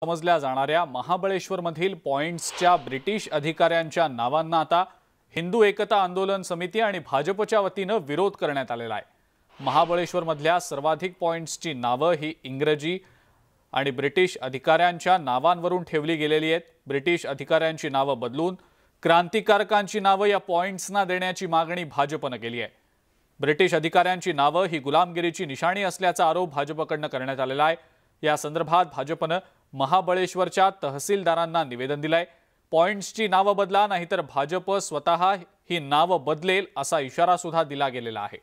समजल्या जाणाऱ्या महाबळेश्वरमधील पॉइंट्सच्या ब्रिटिश अधिकाऱ्यांच्या नावांना आता हिंदू एकता आंदोलन समिती आणि भाजपच्या वतीने विरोध करण्यात आलेला आहे। महाबळेश्वरमधल्या सर्वाधिक पॉइंट्सची नावे ही इंग्रजी आणि ब्रिटिश अधिकाऱ्यांच्या नावांवरून ठेवली गेलेली आहेत। ब्रिटिश अधिकाऱ्यांची नावे बदलून क्रांतिकारकांची नावे या पॉइंट्सना देण्याची मागणी भाजपने केली आहे। ब्रिटिश अधिकाऱ्यांची नावे ही गुलामगिरीची निशाणी असल्याचा आरोप भाजपकडून करण्यात आलेला आहे। या संदर्भात भाजपने महाबळेश्वरच्या तहसीलदारांना निवेदन दिलंय। पॉइंट्सची नावे बदला नाहीतर भाजप स्वतः ही नावे बदलेल असा इशारा सुद्धा दिला गेलेला आहे।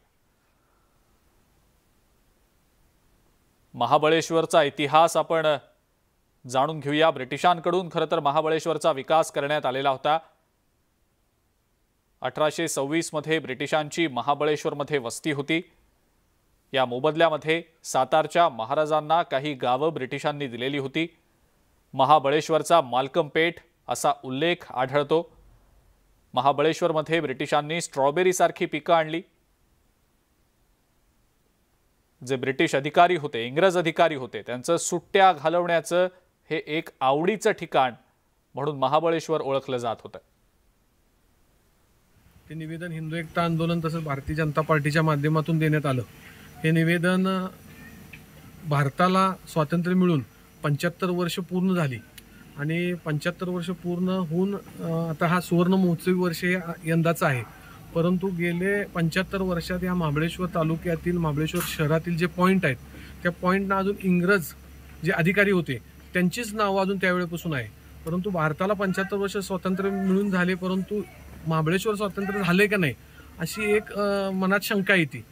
महाबळेश्वरचा इतिहास आपण जाणून घेऊया। ब्रिटिशांकडून खरं तर महाबळेश्वरचा विकास करण्यात आलेला होता। 1826 मध्ये ब्रिटिशांची महाबळेश्वरमध्ये वस्ती होती। या मोबदल्यामध्ये सातारच्या महाराजांना काही गावं ब्रिटिशांनी दिलेली होती। महाबळेश्वरचा मालकम पेठ असा उल्लेख आढळतो। महाबळेश्वरमध्ये ब्रिटिशांनी स्ट्रॉबेरी सारखी पिकं आणली। जे ब्रिटिश अधिकारी होते, इंग्रज अधिकारी होते, त्यांचं सुट्ट्या घालवण्याचं हे एक आवडीचं ठिकाण म्हणून महाबळेश्वर ओळखलं जात होतं। ते निवेदन हिंदू एकता आंदोलन तसंच भारतीय जनता पार्टीच्या माध्यमातून देण्यात आलं। हे निवेदन भारताला स्वातंत्र्य मिळून 75 वर्ष पूर्ण झाली आणि 75 वर्ष पूर्ण होऊन आता हा सुवर्ण महोत्सवी वर्ष यंदाचा आहे। परंतु गेले 75 वर्षात या महाबळेश्वर तालुक्यातील महाबळेश्वर शहरातील जे पॉइंट आहेत त्या पॉइंटना अजून इंग्रज जे अधिकारी होते त्यांचीच नावं अजून त्यावेळेपासून आहे। परंतु भारताला 75 वर्ष स्वातंत्र्य मिळून झाले, परंतु महाबळेश्वर स्वातंत्र्य झाले का नाही अशी एक मनात शंका येते।